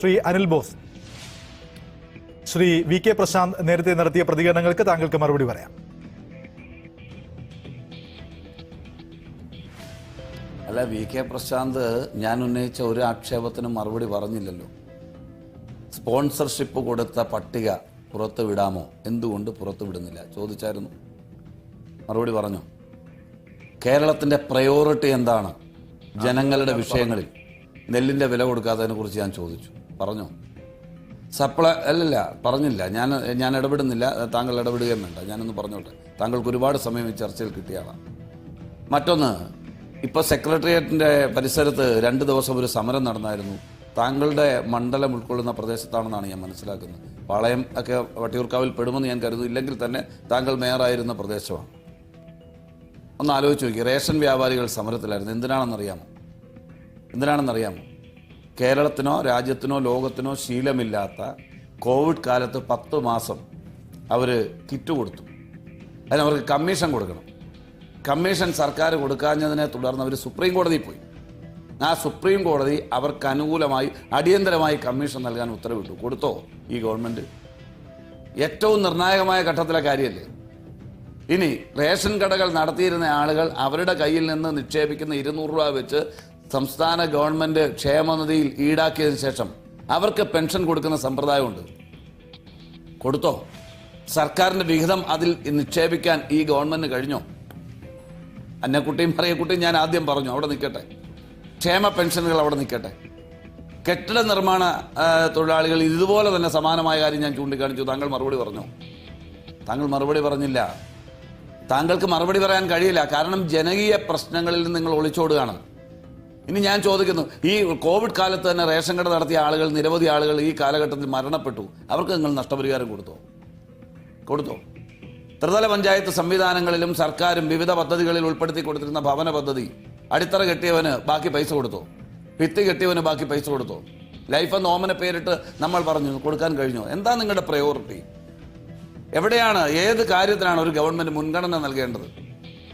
Shri Anil Bose, Shri V K Prashant നേരത്തെ നടത്തിയ പ്രതികരണങ്ങൾക്ക് താങ്കൾക്ക് മറുപടി പറയാം. അല്ല, വി കെ പ്രശാന്ത് ഞാൻ ഉന്നയിച്ച ഒരു ആക്ഷേപത്തിനും മറുപടി പറഞ്ഞില്ലല്ലോ. സ്പോൺസർഷിപ്പ് കൊടുത്ത പട്ടിക പുറത്തു വിടാമോ, എന്തുകൊണ്ട് പുറത്തു വിടുന്നില്ല ചോദിച്ചായിരുന്നു. മറുപടി പറഞ്ഞു. കേരളത്തിൻ്റെ പ്രയോറിറ്റി എന്താണ് ജനങ്ങളുടെ വിഷയങ്ങളിൽ? നെല്ലിൻ്റെ വില കൊടുക്കാത്തതിനെ കുറിച്ച് ഞാൻ ചോദിച്ചു. പറഞ്ഞോ? സപ്ലൈ അല്ലല്ല, പറഞ്ഞില്ല. ഞാൻ ഇടപെടുന്നില്ല, താങ്കൾ ഇടപെടുകയും വേണ്ട. ഞാനൊന്ന് പറഞ്ഞോട്ടെ. താങ്കൾക്ക് ഒരുപാട് സമയം ഈ ചർച്ചയിൽ കിട്ടിയതാണ്. മറ്റൊന്ന്, ഇപ്പോൾ സെക്രട്ടേറിയറ്റിൻ്റെ പരിസരത്ത് 2 ദിവസം ഒരു സമരം നടന്നായിരുന്നു. താങ്കളുടെ മണ്ഡലം ഉൾക്കൊള്ളുന്ന പ്രദേശത്താണെന്നാണ് ഞാൻ മനസ്സിലാക്കുന്നത്. പാളയം ഒക്കെ വട്ടിയൂർക്കാവിൽ പെടുമെന്ന് ഞാൻ കരുതുന്നു. ഇല്ലെങ്കിൽ തന്നെ താങ്കൾ മേയറായിരുന്ന പ്രദേശമാണ്. ഒന്ന് ആലോചിച്ച് നോക്കി. റേഷൻ വ്യാപാരികൾ സമരത്തിലായിരുന്നു. എന്തിനാണെന്നറിയാമോ? കേരളത്തിനോ രാജ്യത്തിനോ ലോകത്തിനോ ശീലമില്ലാത്ത കോവിഡ് കാലത്ത് 10 മാസം അവർ കിറ്റ് കൊടുത്തു. അതിനവർക്ക് കമ്മീഷൻ കൊടുക്കണം. കമ്മീഷൻ സർക്കാർ കൊടുക്കാഞ്ഞതിനെ തുടർന്ന് അവർ സുപ്രീം കോടതിയിൽ പോയി. ആ സുപ്രീം കോടതി അവർക്ക് അനുകൂലമായി അടിയന്തരമായി കമ്മീഷൻ നൽകാൻ ഉത്തരവിട്ടു. കൊടുത്തോ ഈ ഗവൺമെൻറ്? ഏറ്റവും നിർണായകമായ ഘട്ടത്തിലെ കാര്യമല്ലേ. ഇനി റേഷൻ കടകൾ നടത്തിയിരുന്ന ആളുകൾ അവരുടെ കയ്യിൽ നിന്ന് നിക്ഷേപിക്കുന്ന 200 രൂപ വെച്ച് സംസ്ഥാന ഗവൺമെൻറ് ക്ഷേമനിധിയിൽ ഈടാക്കിയതിനു ശേഷം അവർക്ക് പെൻഷൻ കൊടുക്കുന്ന സമ്പ്രദായമുണ്ട്. കൊടുത്തോ? സർക്കാരിൻ്റെ വിഹിതം അതിൽ നിക്ഷേപിക്കാൻ ഈ ഗവൺമെൻറ് കഴിഞ്ഞോ? അന്നക്കുട്ടിയും പറയക്കുട്ടിയും ഞാൻ ആദ്യം പറഞ്ഞു, അവിടെ നിൽക്കട്ടെ. ക്ഷേമ പെൻഷനുകൾ അവിടെ നിൽക്കട്ടെ. കെട്ടിട നിർമ്മാണ തൊഴിലാളികൾ ഇതുപോലെ തന്നെ സമാനമായ കാര്യം ഞാൻ ചൂണ്ടിക്കാണിച്ചു. താങ്കൾ മറുപടി പറഞ്ഞോ? താങ്കൾ മറുപടി പറഞ്ഞില്ല. താങ്കൾക്ക് മറുപടി പറയാൻ കഴിയില്ല. കാരണം ജനകീയ പ്രശ്നങ്ങളിൽ നിന്ന് നിങ്ങൾ ഒളിച്ചോടുകയാണ്. ഇനി ഞാൻ ചോദിക്കുന്നു, ഈ കോവിഡ് കാലത്ത് തന്നെ റേഷൻ കട നടത്തിയ ആളുകൾ, നിരവധി ആളുകൾ ഈ കാലഘട്ടത്തിൽ മരണപ്പെട്ടു. അവർക്ക് നിങ്ങൾ നഷ്ടപരിഹാരം കൊടുത്തോ? ത്രിതല പഞ്ചായത്ത് സംവിധാനങ്ങളിലും സർക്കാരും വിവിധ പദ്ധതികളിൽ ഉൾപ്പെടുത്തി കൊടുത്തിരുന്ന ഭവന പദ്ധതി, അടിത്തറ കെട്ടിയവന് ബാക്കി പൈസ കൊടുത്തോ? ഭിത്തി കെട്ടിയവന് ബാക്കി പൈസ കൊടുത്തോ? ലൈഫ് എന്ന ഓമന പേരിട്ട് നമ്മൾ പറഞ്ഞു, കൊടുക്കാൻ കഴിഞ്ഞോ? എന്താ നിങ്ങളുടെ പ്രയോറിറ്റി? എവിടെയാണ്, ഏത് കാര്യത്തിനാണ് ഒരു ഗവൺമെൻറ് മുൻഗണന നൽകേണ്ടത്?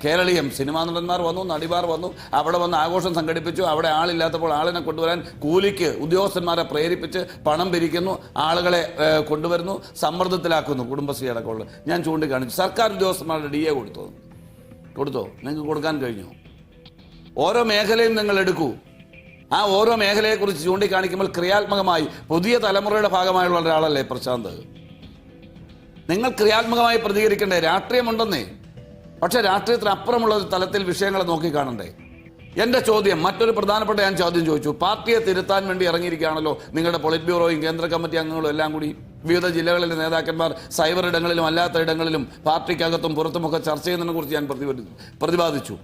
കേരളീയം സിനിമാ നടന്മാർ വന്നു, നടിമാർ വന്നു, അവിടെ വന്ന് ആഘോഷം സംഘടിപ്പിച്ചു. അവിടെ ആളില്ലാത്തപ്പോൾ ആളിനെ കൊണ്ടുവരാൻ കൂലിക്ക് ഉദ്യോഗസ്ഥന്മാരെ പ്രേരിപ്പിച്ച് പണം പിരിക്കുന്നു, ആളുകളെ കൊണ്ടുവരുന്നു, സമ്മർദ്ദത്തിലാക്കുന്നു. കുടുംബശ്രീ അടക്കമുള്ള ഞാൻ ചൂണ്ടിക്കാണിച്ചു. സർക്കാർ ഉദ്യോഗസ്ഥന്മാരുടെ DA കൊടുത്തോ? നിങ്ങൾക്ക് കൊടുക്കാൻ കഴിഞ്ഞോ? ഓരോ മേഖലയും നിങ്ങൾ എടുക്കൂ. ആ ഓരോ മേഖലയെക്കുറിച്ച് ചൂണ്ടിക്കാണിക്കുമ്പോൾ ക്രിയാത്മകമായി പുതിയ തലമുറയുടെ ഭാഗമായുള്ള ഒരാളല്ലേ പ്രശാന്ത്? നിങ്ങൾ ക്രിയാത്മകമായി പ്രതികരിക്കണ്ടേ? രാഷ്ട്രീയമുണ്ടെന്നേ, പക്ഷേ രാഷ്ട്രീയത്തിനപ്പുറമുള്ള ഒരു തലത്തിൽ വിഷയങ്ങളെ നോക്കിക്കാണണ്ടേ? എൻ്റെ ചോദ്യം, മറ്റൊരു പ്രധാനപ്പെട്ട ഞാൻ ചോദ്യം ചോദിച്ചു. പാർട്ടിയെ തിരുത്താൻ വേണ്ടി ഇറങ്ങിയിരിക്കുകയാണല്ലോ നിങ്ങളുടെ പൊളിറ്റ് ബ്യൂറോയും കേന്ദ്ര കമ്മിറ്റി അംഗങ്ങളും എല്ലാം കൂടി. വിവിധ ജില്ലകളിലെ നേതാക്കന്മാർ സൈബർ ഇടങ്ങളിലും അല്ലാത്ത ഇടങ്ങളിലും പാർട്ടിക്കകത്തും പുറത്തുമൊക്കെ ചർച്ച ചെയ്യുന്നതിനെ കുറിച്ച് ഞാൻ പ്രതിപാദിച്ചു.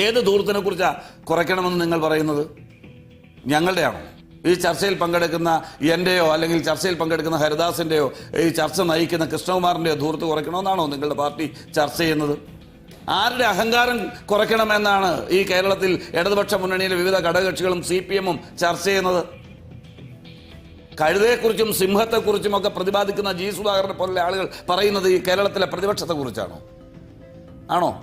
ഏത് ദൂരത്തിനെ കുറിച്ചാണ് കുറയ്ക്കണമെന്ന് നിങ്ങൾ പറയുന്നത്? ഞങ്ങളുടെയാണോ? ഈ ചർച്ചയിൽ പങ്കെടുക്കുന്ന എൻ്റെയോ അല്ലെങ്കിൽ ചർച്ചയിൽ പങ്കെടുക്കുന്ന ഹരിദാസിൻ്റെയോ ഈ ചർച്ച നയിക്കുന്ന കൃഷ്ണകുമാറിൻ്റെയോ ദൂരത്ത് കുറയ്ക്കണമെന്നാണോ നിങ്ങളുടെ പാർട്ടി ചർച്ച ചെയ്യുന്നത്? ആരുടെ അഹങ്കാരം കുറയ്ക്കണമെന്നാണ് ഈ കേരളത്തിൽ ഇടതുപക്ഷ മുന്നണിയിലെ വിവിധ ഘടകകക്ഷികളും CPM-ഉം ചർച്ച ചെയ്യുന്നത്? കഴുതയെക്കുറിച്ചും സിംഹത്തെക്കുറിച്ചും ഒക്കെ പ്രതിപാദിക്കുന്ന G. സുധാകരനെ പോലുള്ള ആളുകൾ പറയുന്നത് ഈ കേരളത്തിലെ പ്രതിപക്ഷത്തെക്കുറിച്ചാണോ? ആണോ?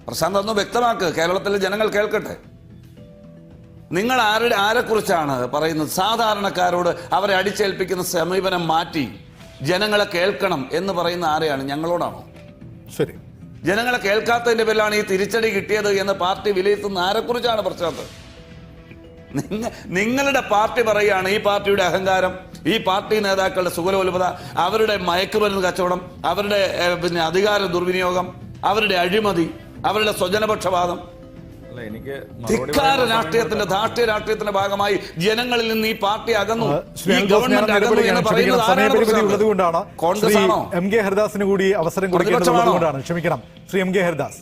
പ്രശാന്ത് ഒന്ന് വ്യക്തമാക്ക്, കേരളത്തിലെ ജനങ്ങൾ കേൾക്കട്ടെ. നിങ്ങൾ ആരെക്കുറിച്ചാണ് പറയുന്നത്? സാധാരണക്കാരോട് അവരെ അടിച്ചേൽപ്പിക്കുന്ന സമീപനം മാറ്റി ജനങ്ങളെ കേൾക്കണം എന്ന് പറയുന്ന ആരെയാണ്? ഞങ്ങളോടാണോ? ശരി. ജനങ്ങളെ കേൾക്കാത്തതിന്റെ പേരിലാണ് ഈ തിരിച്ചടി കിട്ടിയത് എന്ന് പാർട്ടി വിലയിരുത്തുന്ന ആരെക്കുറിച്ചാണ് പ്രശാന്ത്? നിങ്ങളുടെ പാർട്ടി പറയുകയാണ് ഈ പാർട്ടിയുടെ അഹങ്കാരം, ഈ പാർട്ടി നേതാക്കളുടെ സുഖലോലുപത, അവരുടെ മയക്കുമരുന്ന് കച്ചവടം, അവരുടെ അധികാര ദുർവിനിയോഗം, അവരുടെ അഴിമതി, അവരുടെ സ്വജനപക്ഷപാതം, ധിക്കാര രാഷ്ട്രീയത്തിന്റെ ധാർഷ്ട്യ രാഷ്ട്രീയത്തിന്റെ ഭാഗമായി ജനങ്ങളിൽ നിന്ന് ഈ പാർട്ടി അകന്നു, ഈ ഗവൺമെന്റ് അകന്നു എന്ന് പറയുന്നത് കോൺഗ്രസ് ആണോ? MK ഹരിദാസിന് കൂടി അവസരം കൊടുക്കേണ്ടതുകൊണ്ടാണ്. ക്ഷമിക്കണം ശ്രീ MK ഹരിദാസ്.